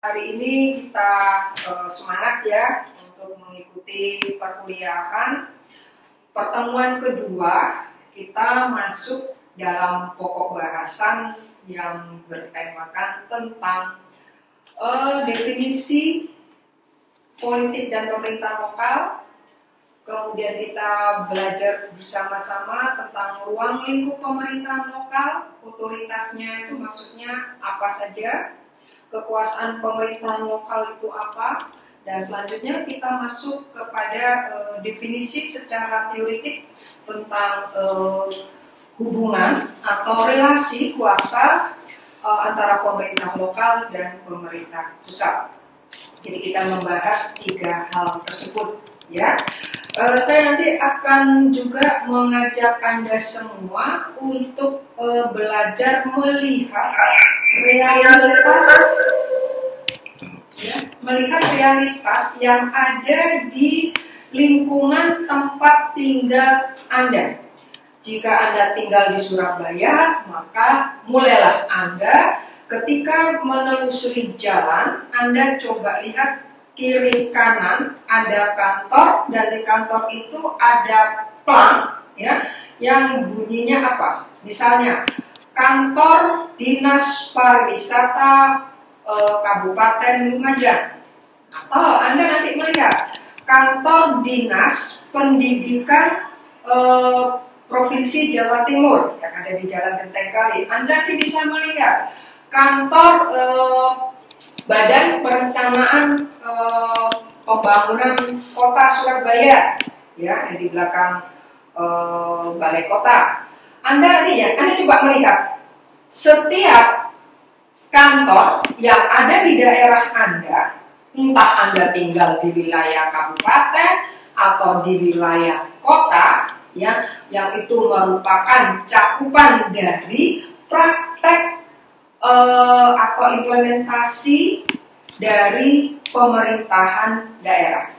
Hari ini kita semangat ya untuk mengikuti perkuliahan. Pertemuan kedua kita masuk dalam pokok bahasan yang bertemakan tentang definisi politik dan pemerintahan lokal. Kemudian kita belajar bersama-sama tentang ruang lingkup pemerintahan lokal, otoritasnya itu maksudnya apa saja, kekuasaan pemerintahan lokal itu apa, dan selanjutnya kita masuk kepada definisi secara teoritik tentang hubungan atau relasi kuasa antara pemerintah lokal dan pemerintah pusat. Jadi kita membahas 3 hal tersebut ya. Saya nanti akan juga mengajak Anda semua untuk belajar melihat realitas yang ada di lingkungan tempat tinggal Anda. Jika Anda tinggal di Surabaya, maka mulailah Anda ketika menelusuri jalan, Anda coba lihat kiri kanan ada kantor, dan di kantor itu ada plang ya, yang bunyinya apa? Misalnya kantor Dinas Pariwisata Kabupaten Lumajang. Oh, Anda nanti melihat kantor Dinas Pendidikan Provinsi Jawa Timur yang ada di Jalan Genteng Kali. Anda nanti bisa melihat kantor Badan Perencanaan Pembangunan Kota Surabaya ya, yang di belakang Balai Kota. Anda coba melihat setiap kantor yang ada di daerah Anda, entah Anda tinggal di wilayah kabupaten atau di wilayah kota ya, yang itu merupakan cakupan dari praktek atau implementasi dari pemerintahan daerah.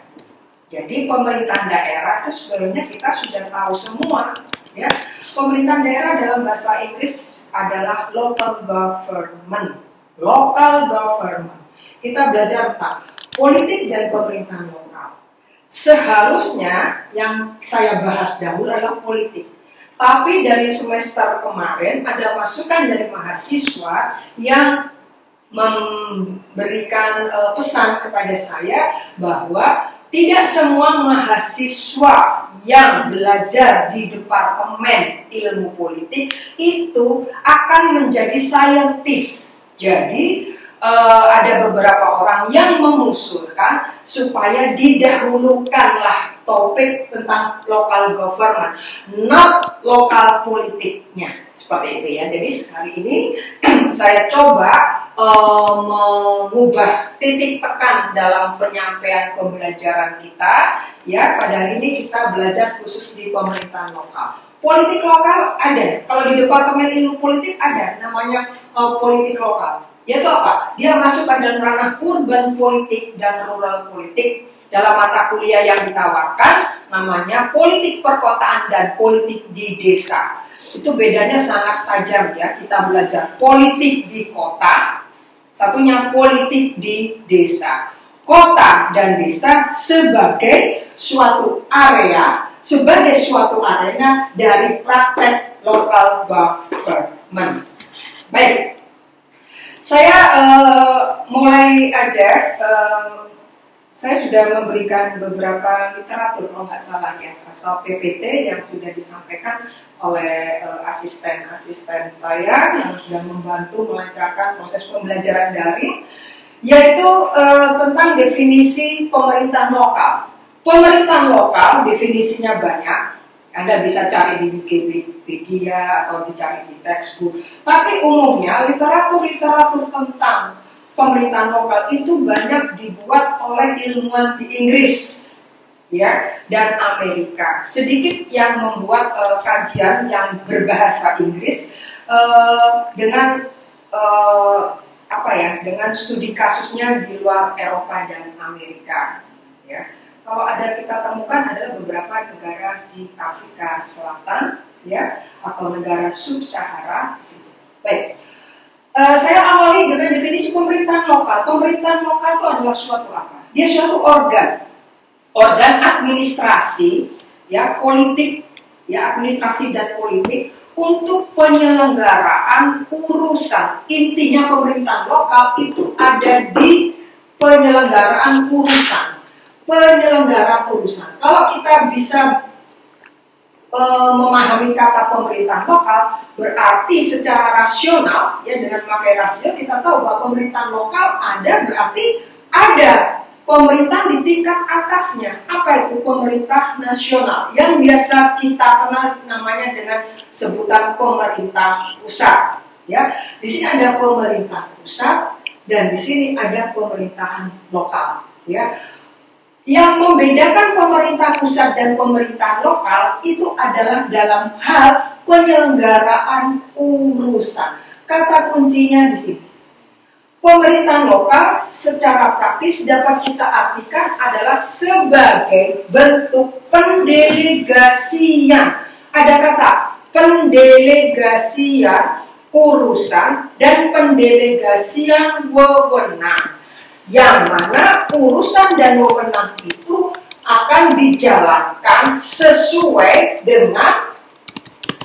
Jadi pemerintahan daerah itu sebenarnya kita sudah tahu semua ya. Pemerintahan daerah dalam bahasa Inggris adalah local government. Local government. Kita belajar tentang politik dan pemerintahan lokal. Seharusnya yang saya bahas dahulu adalah politik. Tapi dari semester kemarin ada masukan dari mahasiswa yang memberikan pesan kepada saya bahwa tidak semua mahasiswa yang belajar di Departemen Ilmu Politik itu akan menjadi saintis. Jadi ada beberapa orang yang mengusulkan supaya didahulukanlah topik tentang local government, not lokal politiknya, seperti itu ya. Jadi sekali ini saya coba mengubah titik tekan dalam penyampaian pembelajaran kita ya. Pada hari ini kita belajar khusus di pemerintahan lokal. Politik lokal ada, kalau di Departemen Ilmu Politik ada namanya politik lokal. Yaitu apa? Dia masuk ke dalam ranah urban politik dan rural politik. Dalam mata kuliah yang ditawarkan namanya politik perkotaan dan politik di desa. Itu bedanya sangat tajam ya. Kita belajar politik di kota, satunya politik di desa. Kota dan desa sebagai suatu area, sebagai suatu arena dari praktek local government. Baik. Saya mulai aja, saya sudah memberikan beberapa literatur kalau nggak salah ya, atau PPT yang sudah disampaikan oleh asisten-asisten saya yang sudah membantu melancarkan proses pembelajaran daring, yaitu tentang definisi pemerintahan lokal. Pemerintahan lokal definisinya banyak. Anda bisa cari di Wikipedia atau dicari di textbook. Tapi umumnya literatur-literatur tentang pemerintahan lokal itu banyak dibuat oleh ilmuwan di Inggris ya, dan Amerika. Sedikit yang membuat kajian yang berbahasa Inggris dengan dengan studi kasusnya di luar Eropa dan Amerika ya. Kalau ada kita temukan adalah beberapa negara di Afrika Selatan ya, atau negara sub-Sahara. Baik, Saya awali dengan definisi pemerintahan lokal. Pemerintahan lokal itu adalah suatu apa? Dia suatu organ administrasi, ya politik, ya administrasi dan politik untuk penyelenggaraan urusan. Intinya pemerintahan lokal itu ada di penyelenggaraan urusan. Kalau kita bisa memahami kata pemerintah lokal, berarti secara rasional, ya dengan memakai rasio kita tahu bahwa pemerintahan lokal ada, berarti ada pemerintah di tingkat atasnya. Apa itu pemerintah nasional? Yang biasa kita kenal namanya dengan sebutan pemerintah pusat. Ya, di sini ada pemerintah pusat dan di sini ada pemerintahan lokal. Ya. Yang membedakan pemerintah pusat dan pemerintah lokal itu adalah dalam hal penyelenggaraan urusan. Kata kuncinya di sini. Pemerintahan lokal secara praktis dapat kita artikan adalah sebagai bentuk pendelegasian. Ada kata pendelegasian urusan dan pendelegasian wewenang. Yang mana urusan dan wewenang itu akan dijalankan sesuai dengan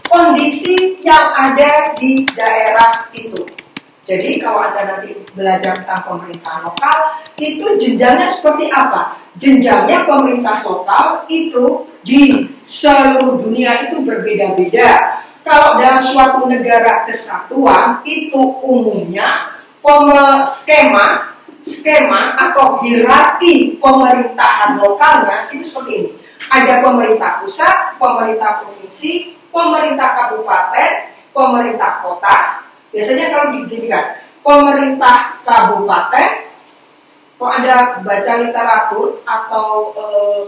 kondisi yang ada di daerah itu. Jadi kalau Anda nanti belajar tentang pemerintahan lokal, itu jenjangnya seperti apa? Jenjangnya pemerintah lokal itu di seluruh dunia itu berbeda-beda. Kalau dalam suatu negara kesatuan, itu umumnya skema atau hierarki pemerintahan lokalnya itu seperti ini. Ada pemerintah pusat, pemerintah provinsi, pemerintah kabupaten, pemerintah kota. Biasanya selalu diginikan. Pemerintah kabupaten, kalau Anda baca literatur atau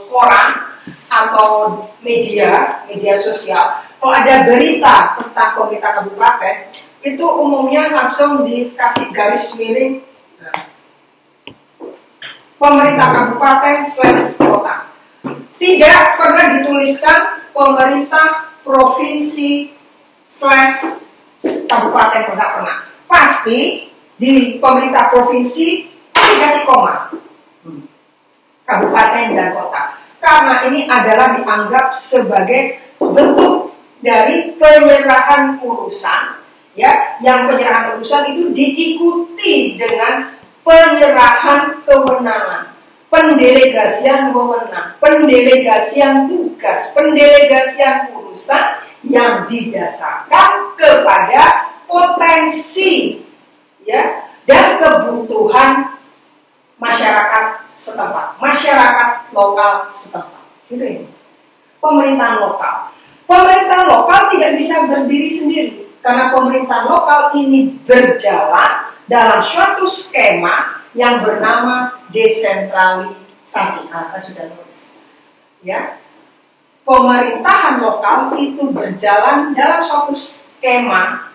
koran atau media sosial, kalau ada berita tentang pemerintah kabupaten, itu umumnya langsung dikasih garis miring pemerintah kabupaten / kota. Tidak pernah dituliskan pemerintah provinsi / kabupaten, tidak pernah. Pasti di pemerintah provinsi dikasih koma. Kabupaten dan kota. Karena ini adalah dianggap sebagai bentuk dari penyerahan urusan, ya, yang penyerahan urusan itu diikuti dengan penyerahan kewenangan, pendelegasian wewenang, pendelegasian tugas, pendelegasian urusan yang didasarkan kepada potensi, ya, dan kebutuhan masyarakat setempat, masyarakat lokal setempat. Gitu ya. Pemerintahan lokal. Pemerintahan lokal tidak bisa berdiri sendiri karena pemerintahan lokal ini berjalan dalam suatu skema yang bernama desentralisasi. Saya sudah nulis. Ya, pemerintahan lokal itu berjalan dalam suatu skema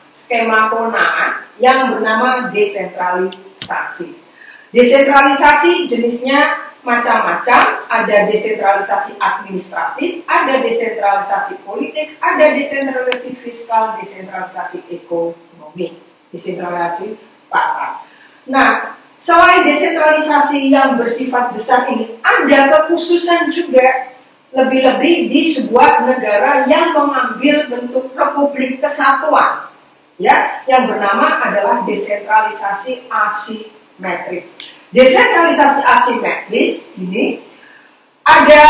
kewenangan yang bernama desentralisasi. Desentralisasi jenisnya macam-macam. Ada desentralisasi administratif, ada desentralisasi politik, ada desentralisasi fiskal, desentralisasi ekonomi, desentralisasi pasar. Nah, selain desentralisasi yang bersifat besar ini, ada kekhususan juga, lebih-lebih di sebuah negara yang mengambil bentuk republik kesatuan, ya, yang bernama adalah desentralisasi asimetris. Desentralisasi asimetris ini ada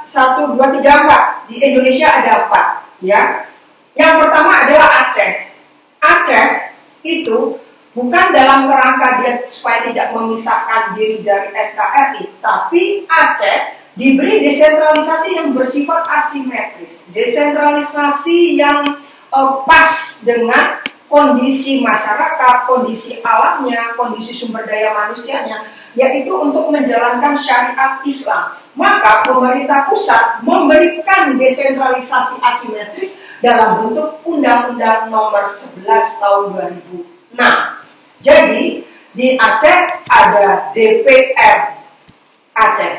1, 2, 3, 4. Di Indonesia ada 4, ya. Yang pertama adalah Aceh. Aceh itu bukan dalam kerangka dia supaya tidak memisahkan diri dari NKRI, tapi Aceh diberi desentralisasi yang bersifat asimetris, desentralisasi yang pas dengan kondisi masyarakat, kondisi alamnya, kondisi sumber daya manusianya, yaitu untuk menjalankan syariat Islam. Maka pemerintah pusat memberikan desentralisasi asimetris dalam bentuk Undang-Undang Nomor 11 Tahun 2006. Jadi di Aceh ada DPR Aceh,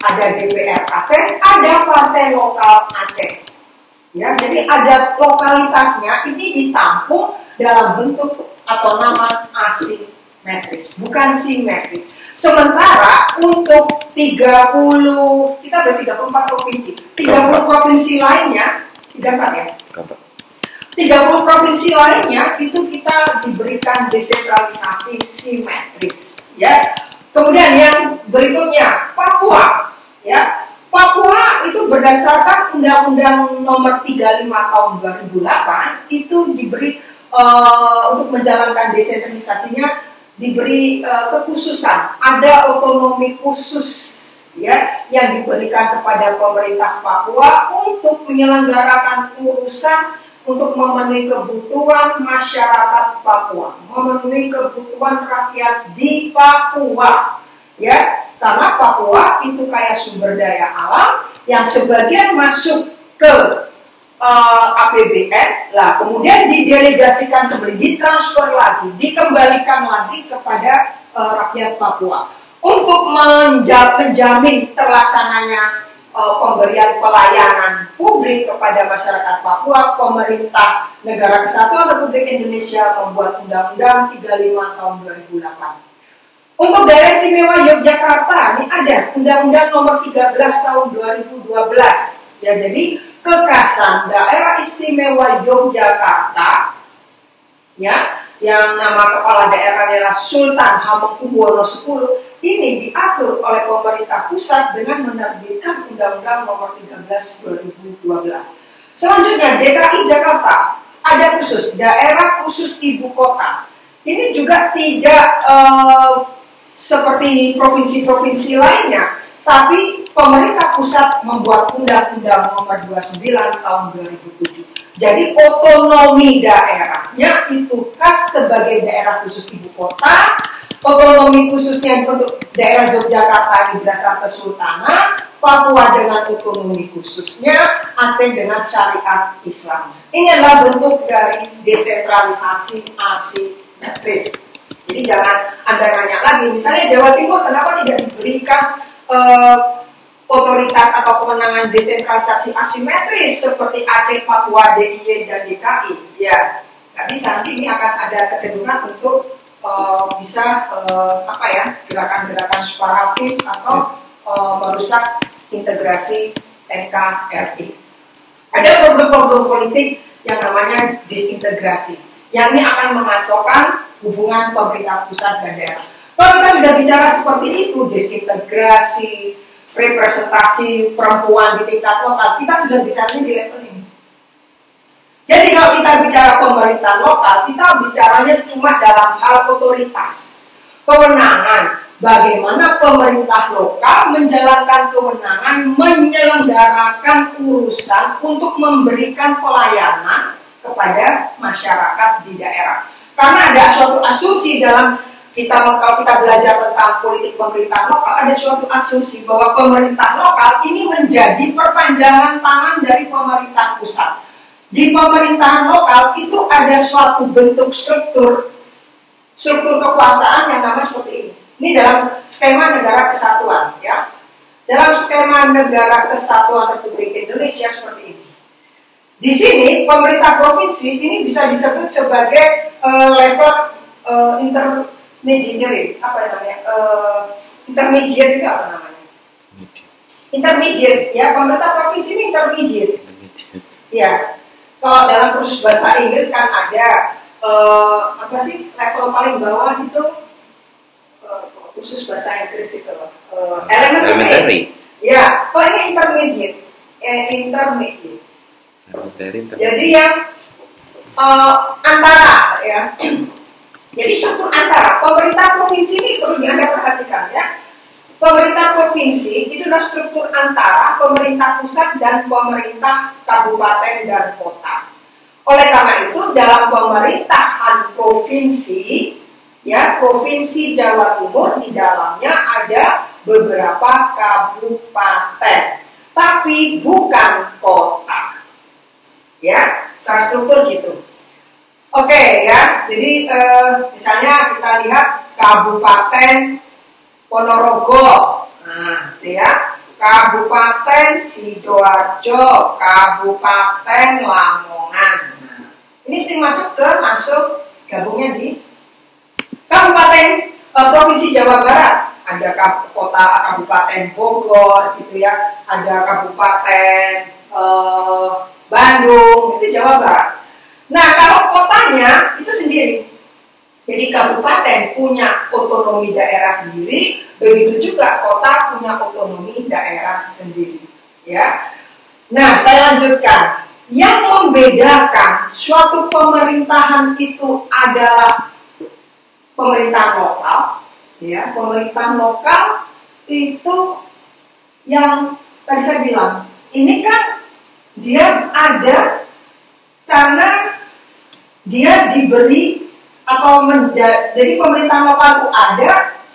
ada partai lokal Aceh. Ya, jadi ada lokalitasnya ini ditampung dalam bentuk atau nama asimetris, bukan simetris. Sementara untuk 30, kita ada 34 provinsi. 30 provinsi lainnya, 34 ya? 30 provinsi lainnya itu kita diberikan desentralisasi simetris, ya. Kemudian yang berikutnya Papua, ya. Papua itu berdasarkan Undang-Undang Nomor 35 Tahun 2008 itu diberi untuk menjalankan desentralisasinya diberi kekhususan, ada otonomi khusus ya yang diberikan kepada pemerintah Papua untuk menyelenggarakan urusan untuk memenuhi kebutuhan masyarakat Papua, memenuhi kebutuhan rakyat di Papua, ya, karena Papua itu kaya sumber daya alam yang sebagian masuk ke APBN, lah kemudian didelegasikan kembali, ditransfer lagi, dikembalikan lagi kepada rakyat Papua untuk menjamin terlaksananya pemberian pelayanan publik kepada masyarakat Papua. Pemerintah Negara Kesatuan Republik Indonesia membuat Undang-Undang 35 tahun 2008. Untuk Daerah Istimewa Yogyakarta ini ada Undang-Undang Nomor 13 tahun 2012. Ya, jadi kekasan Daerah Istimewa Yogyakarta, ya, yang nama kepala daerah adalah Sultan Hamengkubuwono X, ini diatur oleh pemerintah pusat dengan menerbitkan Undang-Undang Nomor 13 2012. Selanjutnya DKI Jakarta ada khusus daerah khusus ibu kota. Ini juga tidak seperti provinsi-provinsi lainnya, tapi pemerintah pusat membuat Undang-Undang Nomor 29 tahun 2007. Jadi otonomi daerahnya itu khas sebagai daerah khusus ibu kota. Otonomi khususnya untuk daerah Yogyakarta ini berdasar kesultanan, Papua dengan otonomi khususnya, Aceh dengan syariat Islam. Ini adalah bentuk dari desentralisasi asimetris. Jadi jangan Anda nanya lagi, misalnya Jawa Timur kenapa tidak diberikan otoritas atau kewenangan desentralisasi asimetris seperti Aceh, Papua, DIY, dan DKI? Ya, nggak bisa. Nanti ini akan ada kecenderungan untuk bisa gerakan-gerakan separatis atau merusak integrasi NKRI. Ada problem-problem politik yang namanya disintegrasi, yang ini akan mengacaukan hubungan pemerintah pusat dan daerah. Kalau kita sudah bicara seperti itu, disintegrasi, representasi perempuan di tingkat lokal, kita sudah bicaranya di level ini. Jadi kalau kita bicara pemerintah lokal, kita bicaranya cuma dalam hal otoritas, kewenangan, bagaimana pemerintah lokal menjalankan kewenangan, menyelenggarakan urusan untuk memberikan pelayanan kepada masyarakat di daerah. Karena ada suatu asumsi dalam kalau kita belajar tentang politik pemerintah lokal, ada suatu asumsi bahwa pemerintah lokal ini menjadi perpanjangan tangan dari pemerintah pusat. Di pemerintahan lokal itu ada suatu bentuk struktur kekuasaan yang namanya seperti ini. Ini dalam skema negara kesatuan, ya. Dalam skema negara kesatuan Republik Indonesia seperti ini. Di sini pemerintah provinsi ini bisa disebut sebagai level intermediate, apa namanya? Intermediate itu apa namanya? Intermediate, ya. Pemerintah provinsi ini intermediate. Ya. Kalau dalam kursus bahasa Inggris kan ada level paling bawah itu kursus bahasa Inggris itu elementary. Ya, kalau ini intermediate, Jadi yang antara, ya. Jadi struktur antara pemerintah provinsi ini perlu Anda perhatikan, ya. Pemerintah provinsi itu adalah struktur antara pemerintah pusat dan pemerintah kabupaten dan kota. Oleh karena itu dalam pemerintahan provinsi, ya, Provinsi Jawa Timur di dalamnya ada beberapa kabupaten, tapi bukan kota. Ya, secara struktur gitu. Oke, ya. Jadi misalnya kita lihat Kabupaten Ponorogo, nah, ya, Kabupaten Sidoarjo, Kabupaten Lamongan. Nah, ini masuk ke gabungnya di kabupaten provinsi Jawa Barat. Ada kota Kabupaten Bogor gitu ya, ada Kabupaten Bandung, itu Jawa Barat. Nah, kalau kotanya itu sendiri. Jadi kabupaten punya otonomi daerah sendiri, begitu juga kota punya otonomi daerah sendiri. Ya. Nah, saya lanjutkan. Yang membedakan suatu pemerintahan itu adalah pemerintahan lokal. Ya, pemerintahan lokal itu yang tadi saya bilang, ini kan dia ada karena dia diberi atau jadi pemerintahan lokal itu ada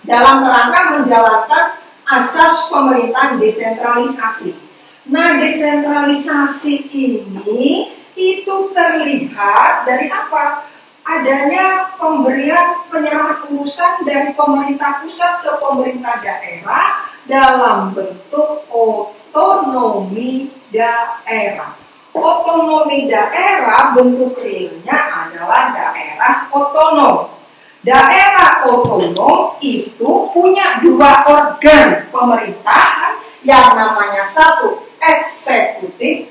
dalam kerangka menjalankan asas pemerintahan desentralisasi. Nah, desentralisasi ini itu terlihat dari apa? Adanya pemberian penyerahan urusan dari pemerintah pusat ke pemerintah daerah dalam bentuk otonomi daerah. Otonomi daerah bentuk realnya adalah daerah otonom. Daerah otonom itu punya dua organ pemerintahan yang namanya satu eksekutif,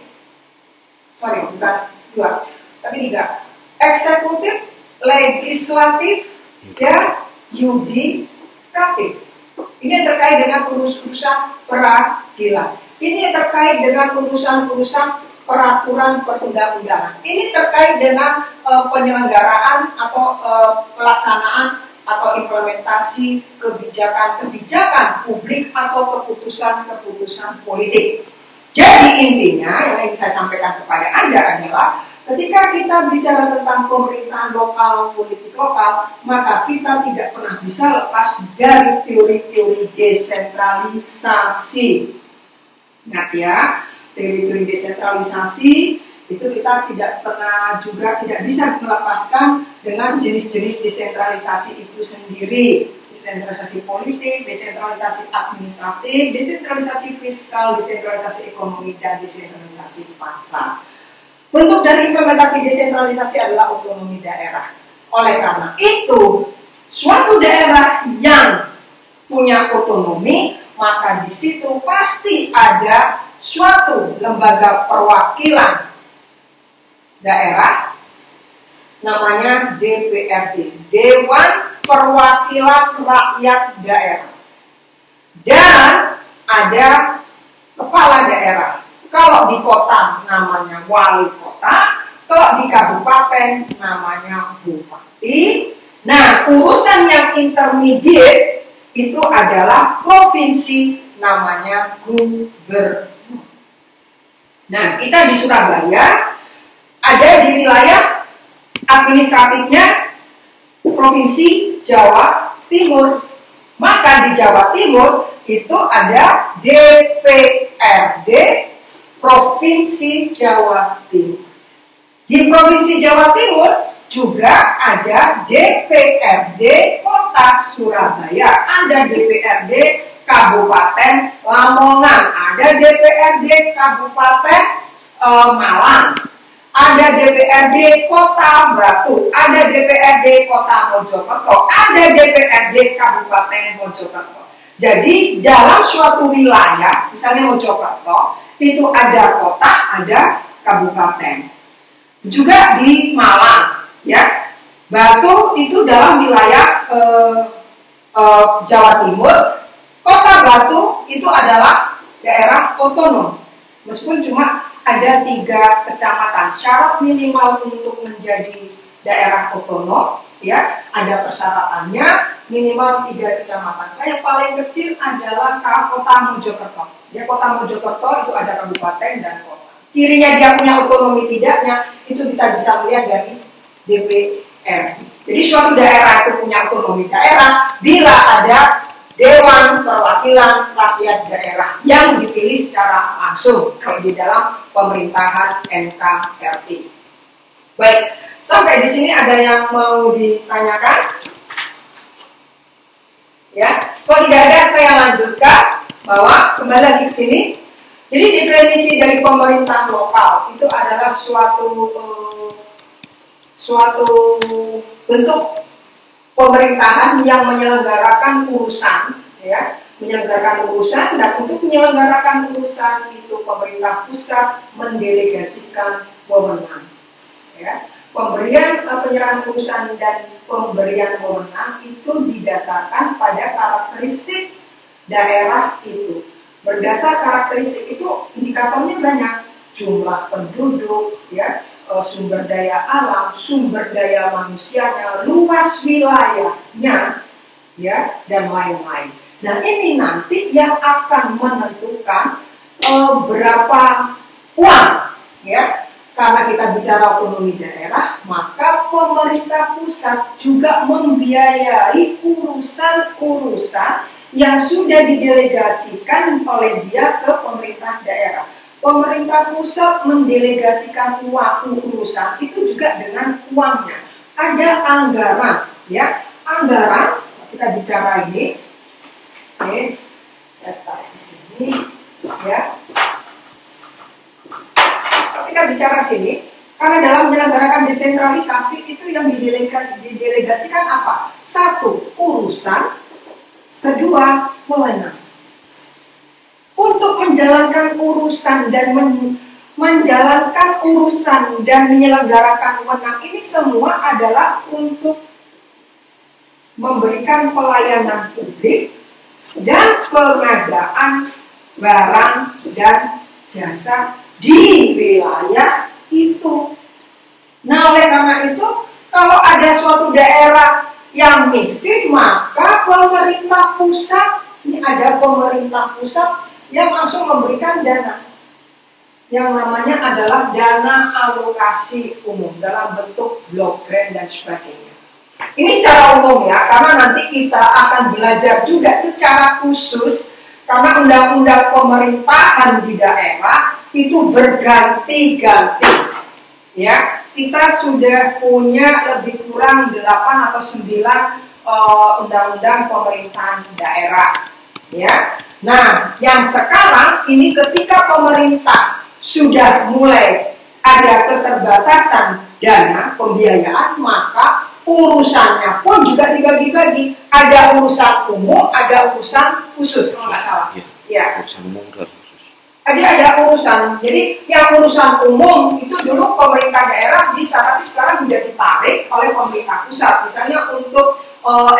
bukan dua, tapi tiga. Eksekutif, legislatif, ya, yudikatif. Ini terkait dengan urusan peradilan. Ini terkait dengan urusan-urusan peraturan perundang-undangan. Ini terkait dengan penyelenggaraan atau pelaksanaan atau implementasi kebijakan-kebijakan publik atau keputusan-keputusan politik. Jadi intinya yang ingin saya sampaikan kepada Anda adalah ketika kita bicara tentang pemerintahan lokal, politik lokal, maka kita tidak pernah bisa lepas dari teori-teori desentralisasi. Ingat ya, teori-teori desentralisasi itu kita tidak bisa melepaskan dengan jenis-jenis desentralisasi itu sendiri. Desentralisasi politik, desentralisasi administratif, desentralisasi fiskal, desentralisasi ekonomi, dan desentralisasi pasar. Bentuk dari implementasi desentralisasi adalah otonomi daerah. Oleh karena itu, suatu daerah yang punya otonomi, maka di situ pasti ada suatu lembaga perwakilan daerah, namanya DPRD, Dewan Perwakilan Rakyat Daerah. Dan ada kepala daerah. Kalau di kota namanya wali kota, kalau di kabupaten namanya bupati. Nah, urusan yang intermediate itu adalah provinsi, namanya gubernur. Nah, kita di Surabaya ada di wilayah administratifnya Provinsi Jawa Timur. Maka di Jawa Timur itu ada DPRD Provinsi Jawa Timur. Di Provinsi Jawa Timur juga ada DPRD Kota Surabaya, ada DPRD Kabupaten Lamongan, ada DPRD Kabupaten Malang, ada DPRD Kota Batu, ada DPRD Kota Mojokerto, ada DPRD Kabupaten Mojokerto. Jadi dalam suatu wilayah, misalnya Mojokerto, itu ada kota, ada kabupaten. Juga di Malang, ya, Batu itu dalam wilayah Jawa Timur. Kota Batu itu adalah daerah otonom, meskipun cuma ada 3 kecamatan. Syarat minimal untuk menjadi daerah otonom, ya, ada persyaratannya minimal 3 kecamatan. Yang paling kecil adalah Kota Mojokerto. Ya, Kota Mojokerto itu ada kabupaten dan kota. Cirinya dia punya otonomi tidaknya itu kita bisa melihat dari DPR. Jadi suatu daerah itu punya otonomi daerah bila ada Dewan Perwakilan Rakyat Daerah yang dipilih secara langsung kalau di dalam pemerintahan NKRI. Baik, sampai di sini ada yang mau ditanyakan? Ya, kalau tidak ada saya lanjutkan bahwa kembali lagi ke sini. Jadi definisi dari pemerintahan lokal itu adalah suatu bentuk pemerintahan yang menyelenggarakan urusan, ya, menyelenggarakan urusan, dan untuk menyelenggarakan urusan itu pemerintah pusat mendelegasikan wewenang, ya. Pemberian penyerahan urusan dan pemberian wewenang itu didasarkan pada karakteristik daerah itu. Berdasar karakteristik itu indikatornya banyak, jumlah penduduk, ya, sumber daya alam, sumber daya manusianya, luas wilayahnya, ya, dan lain-lain. Nah, ini nanti yang akan menentukan berapa uang, ya. Karena kita bicara otonomi daerah, maka pemerintah pusat juga membiayai urusan-urusan yang sudah didelegasikan oleh dia ke pemerintah daerah. Pemerintah pusat mendelegasikan urusan itu juga dengan uangnya. Ada anggaran, ya. Anggaran, kita bicara ini. Oke, saya taruh di sini, ya. Kita bicara sini, karena dalam menyelenggarakan desentralisasi itu yang didelegasikan apa? Satu, urusan. Kedua, wewenang. Untuk menjalankan urusan dan menjalankan urusan dan menyelenggarakan wewenang ini semua adalah untuk memberikan pelayanan publik dan pengadaan barang dan jasa di wilayah itu. Nah, oleh karena itu, kalau ada suatu daerah yang miskin, maka pemerintah pusat, ini ada pemerintah pusat yang langsung memberikan dana. Yang namanya adalah dana alokasi umum dalam bentuk blok grant dan sebagainya. Ini secara umum ya, karena nanti kita akan belajar juga secara khusus karena undang-undang pemerintahan di daerah itu berganti-ganti, ya. Kita sudah punya lebih kurang 8 atau 9 undang-undang pemerintahan daerah, ya. Nah, yang sekarang ini ketika pemerintah sudah mulai ada keterbatasan dana pembiayaan, maka urusannya pun juga dibagi-bagi. Ada urusan umum, ada urusan khusus, kalau nggak salah. Ya. Urusan umum dan khusus. Ada urusan. Jadi yang urusan umum itu dulu pemerintah daerah bisa, tapi sekarang sudah ditarik oleh pemerintah pusat. Misalnya untuk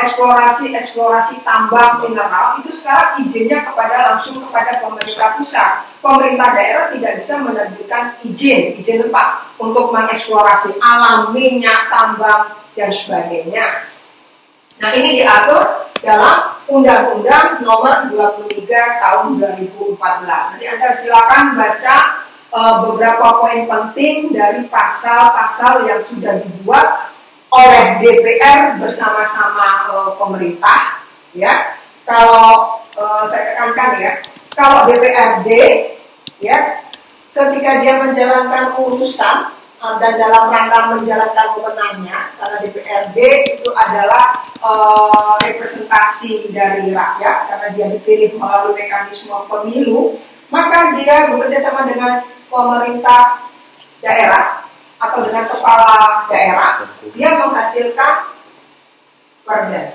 eksplorasi tambang mineral itu sekarang izinnya langsung kepada pemerintah pusat. Pemerintah daerah tidak bisa menerbitkan izin tempat untuk mengeksplorasi alam, minyak, tambang dan sebagainya. Nah, ini diatur dalam Undang-Undang Nomor 23 Tahun 2014. Nanti Anda silakan baca beberapa poin penting dari pasal-pasal yang sudah dibuat oleh DPR bersama-sama pemerintah, ya. Kalau saya tekankan ya, kalau DPRD, ya, ketika dia menjalankan urusan dan dalam rangka menjalankan wewenangnya, karena DPRD itu adalah representasi dari rakyat, karena dia dipilih melalui mekanisme pemilu, maka dia bekerja sama dengan pemerintah daerah atau dengan kepala daerah, dia menghasilkan perda.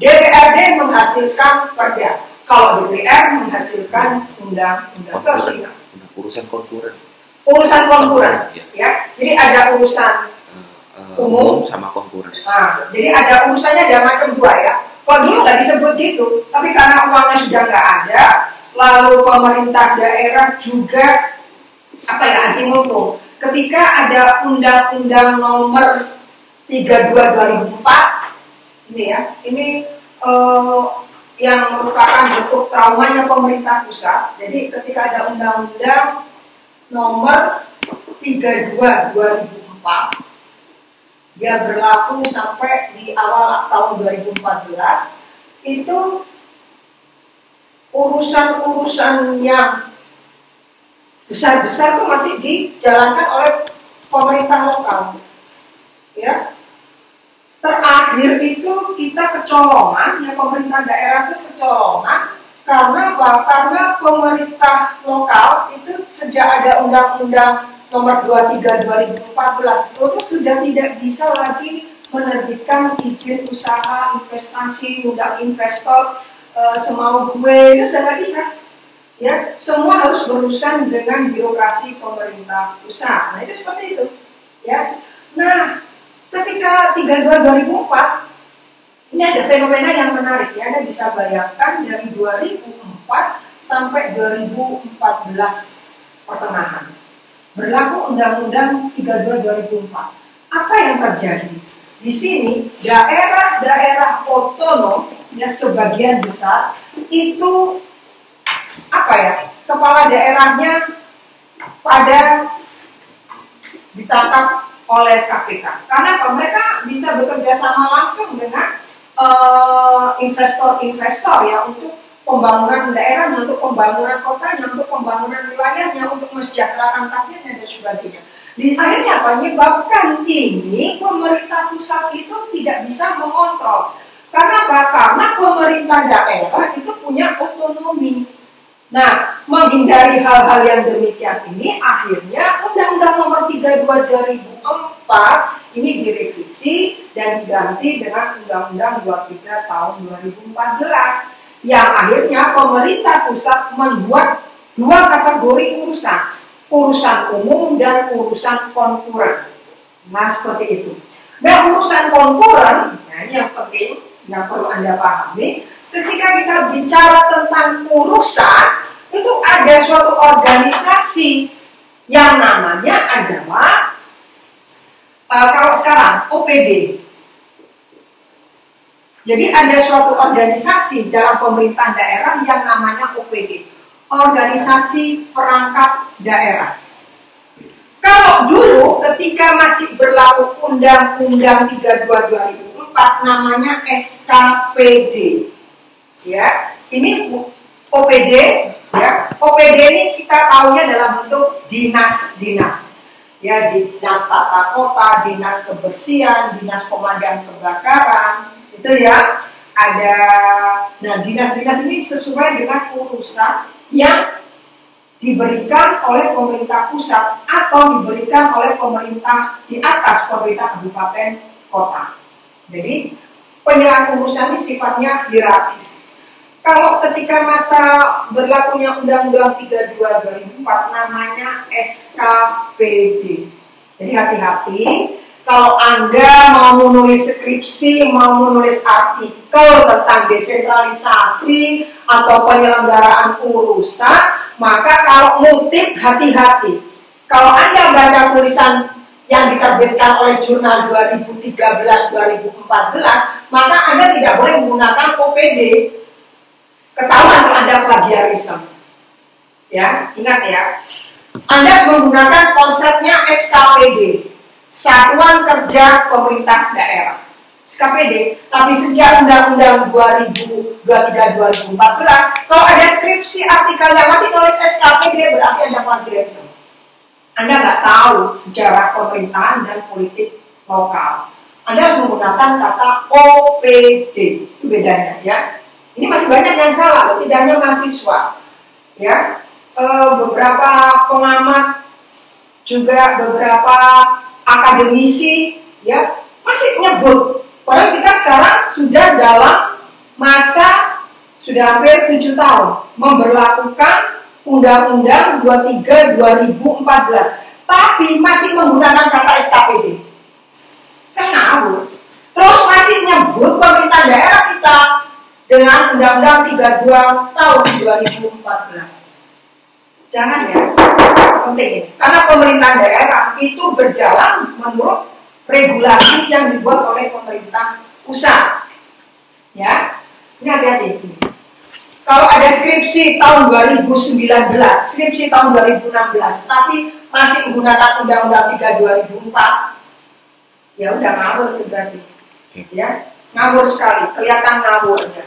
DPRD menghasilkan perda. Kalau DPR menghasilkan undang-undang. Urusan konkuren. Urusan konkuren, ya. Jadi ada urusan umum sama konkuren. Nah, jadi ada urusannya ada macam dua ya. Kalau dulu nggak disebut gitu, tapi karena uangnya sudah nggak ada, lalu pemerintah daerah juga anjing mumpung. Ketika ada Undang-Undang Nomor 32 2004, ini ya, ini yang merupakan bentuk traumanya pemerintah pusat. Jadi ketika ada Undang-Undang Nomor 32 2004, dia berlaku sampai di awal tahun 2014, itu urusan-urusan yang besar-besar itu masih dijalankan oleh pemerintah lokal, ya. Terakhir itu kita kecolongan, ya, pemerintah daerah itu kecolongan karena pemerintah lokal itu sejak ada Undang-Undang Nomor 23 2014 itu sudah tidak bisa lagi menerbitkan izin usaha, investasi, undang investor semau gue, itu sudah nggak bisa. Ya, semua harus berurusan dengan birokrasi pemerintah pusat. Nah, itu seperti itu. Ya. Nah, ketika 32-2004 ini ada fenomena yang menarik ya. Anda bisa bayangkan dari 2004 sampai 2014 pertengahan berlaku Undang-Undang 32-2004. Apa yang terjadi? Di sini daerah-daerah otonom ya sebagian besar itu apa ya? Kepala daerahnya pada ditangkap oleh KPK. Karena mereka bisa bekerja sama langsung dengan investor-investor ya untuk pembangunan daerahnya, untuk pembangunan kotanya, untuk pembangunan wilayahnya, untuk mesejahterakan rakyatnya dan sebagainya. Di akhirnya apa? Menyebabkan ini pemerintah pusat itu tidak bisa mengontrol. Karena apa? Karena pemerintah daerah itu punya otonomi. Nah, menghindari hal-hal yang demikian ini, akhirnya Undang-Undang Nomor 32 2004 ini direvisi dan diganti dengan Undang-Undang 23 tahun 2014 yang akhirnya pemerintah pusat membuat dua kategori urusan umum dan urusan konkuren. Nah, seperti itu. Nah, urusan konkuren, nah ini yang penting, yang perlu Anda pahami. Ketika kita bicara tentang urusan, itu ada suatu organisasi yang namanya adalah kalau sekarang OPD. Jadi ada suatu organisasi dalam pemerintahan daerah yang namanya OPD, Organisasi Perangkat Daerah. Kalau dulu ketika masih berlaku Undang-Undang 32 2004 namanya SKPD. Ya, ini OPD ya. OPD ini kita tahunya dalam bentuk dinas-dinas. Ya, dinas tata kota, dinas kebersihan, dinas pemadam kebakaran, itu ya. Ada, nah dinas-dinas ini sesuai dengan urusan yang diberikan oleh pemerintah pusat atau diberikan oleh pemerintah di atas pemerintah kabupaten kota. Jadi penyerahan urusan ini sifatnya hierarkis. Kalau ketika masa berlakunya Undang-Undang 32 2004 namanya SKPD. Jadi hati-hati kalau Anda mau menulis skripsi, mau menulis artikel tentang desentralisasi atau penyelenggaraan urusan, maka kalau ngutip hati-hati. Kalau Anda baca tulisan yang diterbitkan oleh jurnal 2013-2014, maka Anda tidak boleh menggunakan OPD. Ketahuan kalau Anda plagiarisme. Ya, ingat ya. Anda menggunakan konsepnya SKPD, Satuan Kerja Pemerintah Daerah. SKPD, tapi sejak Undang-Undang 2023-2014, kalau ada skripsi artikelnya masih tulis SKPD, berarti Anda plagiarisme. Anda nggak tahu sejarah pemerintahan dan politik lokal. Anda harus menggunakan kata OPD, itu bedanya ya. Ini masih banyak yang salah, loh. Tidak hanya mahasiswa, ya, beberapa pengamat, juga beberapa akademisi, ya, masih nyebut. Padahal kita sekarang sudah dalam masa sudah hampir 7 tahun memberlakukan Undang-Undang 23 2014, tapi masih menggunakan kata SKPD. Kan ngawur. Terus masih nyebut pemerintah daerah kita dengan Undang-Undang 32 tahun 2014. Jangan ya, penting ini. Karena pemerintah daerah itu berjalan menurut regulasi yang dibuat oleh pemerintah pusat. Ya, ini hati-hati. Kalau ada skripsi tahun 2019, skripsi tahun 2016, tapi masih menggunakan Undang-Undang 32 2004, ya udah ngawur itu berarti. Ya, ngawur sekali, kelihatan ngawurnya.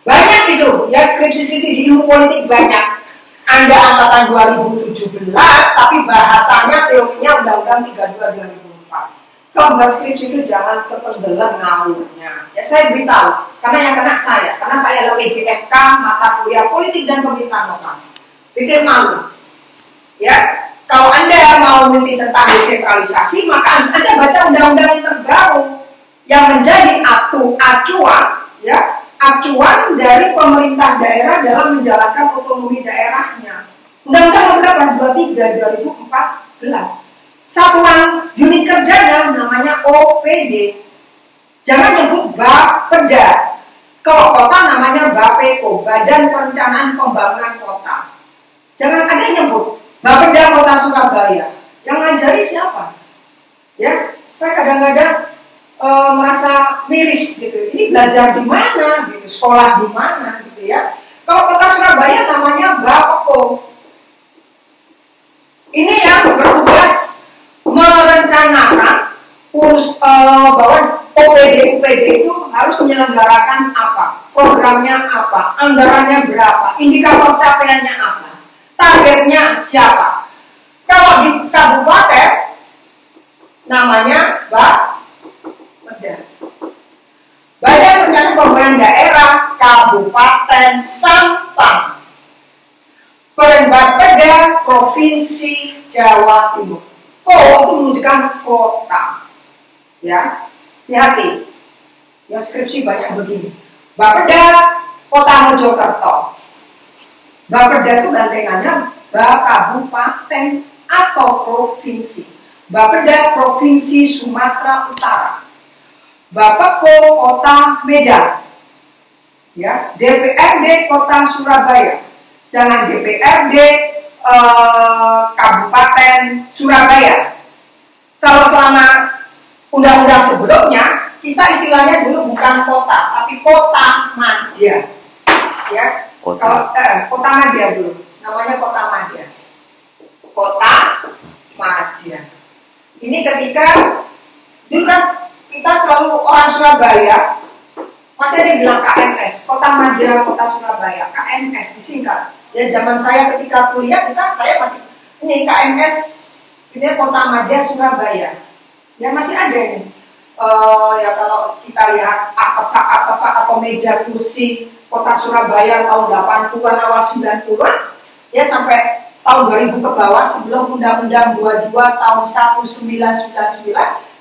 Banyak itu, ya skripsi-skripsi di ilmu politik banyak. Anda angkatan 2017, tapi bahasanya teorinya Undang-Undang 32 2004. Kalau buat skripsi itu jangan keterdelan ngawurnya. Ya saya beritahu, karena yang kena saya, karena saya adalah PJMK mata kuliah politik dan pemerintahan lokal. Bikin malu. Ya, kalau Anda mau meneliti tentang desentralisasi, maka harus Anda baca undang-undang yang terbaru. yang menjadi acuan, ya, acuan dari pemerintah daerah dalam menjalankan otonomi daerahnya. Undang-Undang Nomor 23 2014. Satuan unit kerjanya namanya OPD. Jangan nyebut Bapeda. Kalau kota namanya Bapeko, Badan Perencanaan Pembangunan Kota. Jangan ada yang nyebut Bapeda Kota Surabaya. Yang ngajari siapa? Ya, saya kadang-kadang merasa miris gitu. Ini belajar di mana? Gitu, sekolah di mana? Gitu ya. Kalau Kota Surabaya namanya Bapeko. Ini yang bertugas merencanakan bahwa OPD itu harus menyelenggarakan apa, programnya apa, anggarannya berapa, indikator capaiannya apa, targetnya siapa. Kalau di kabupaten namanya Bapeda, Badan Perencanaan Pembangunan Daerah Kabupaten Sampang, Bapeda Provinsi Jawa Timur. Itu menunjukkan kota. Ya, hati-hati. Ya, skripsi banyak begini. Bapeda Kota Mojokerto. Bapeda itu gantengannya Kabupaten atau provinsi. Bapeda Provinsi Sumatera Utara. Bapeko Kota Medan. Ya, DPRD Kota Surabaya. Jangan DPRD Kabupaten Surabaya. Kalau selama undang-undang sebelumnya, kita istilahnya dulu bukan kota, tapi kota madya. Ya, Kota. Kota madya dulu, namanya kota madya. Kota madya. Ini ketika dulu kan kita selalu orang Surabaya, masih ada yang bilang KMS, Kota Madya Kota Surabaya, KMS disingkat. Ya, zaman saya ketika kuliah saya masih ini KMS, ini Kota Madya Surabaya. Ya, masih ada ini. Ya, kalau kita lihat artefak atau meja kursi Kota Surabaya tahun 80-an awal 90-an, ya sampai tahun 2000 ke bawah sebelum Undang-Undang 22 tahun 1999,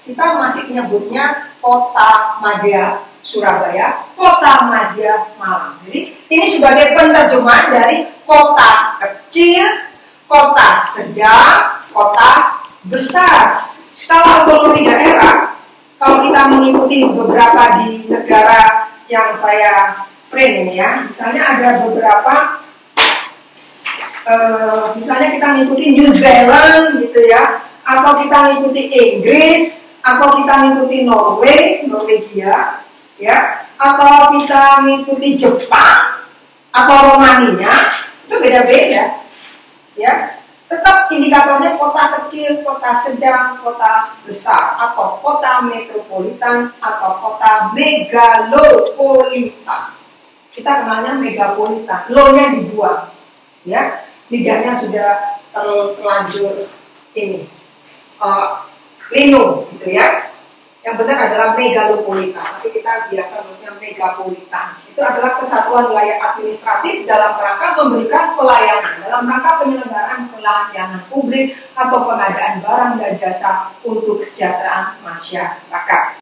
kita masih menyebutnya Kota Madya Surabaya, Kota Madya Malang. Jadi ini sebagai penerjemahan dari kota kecil, kota sedang, kota besar. Skala otonomi daerah, kalau kita mengikuti beberapa di negara yang saya print ini ya, misalnya ada beberapa, misalnya kita mengikuti New Zealand gitu ya, atau kita mengikuti Inggris, atau kita mengikuti Norwegia, ya, atau kita mengikuti Jepang atau Romania, itu beda-beda, ya. Tetap indikatornya kota kecil, kota sedang, kota besar, atau kota metropolitan, atau kota megalopolitan. Kita kenalnya megapolitan, lo-nya dibuang, ya, lidahnya sudah terlanjur ini, linu, gitu ya. Yang benar adalah megalopolitan, tapi kita biasa namanya megapolitan. Itu adalah kesatuan wilayah administratif dalam rangka memberikan pelayanan, dalam rangka penyelenggaraan pelayanan publik atau pengadaan barang dan jasa untuk kesejahteraan masyarakat.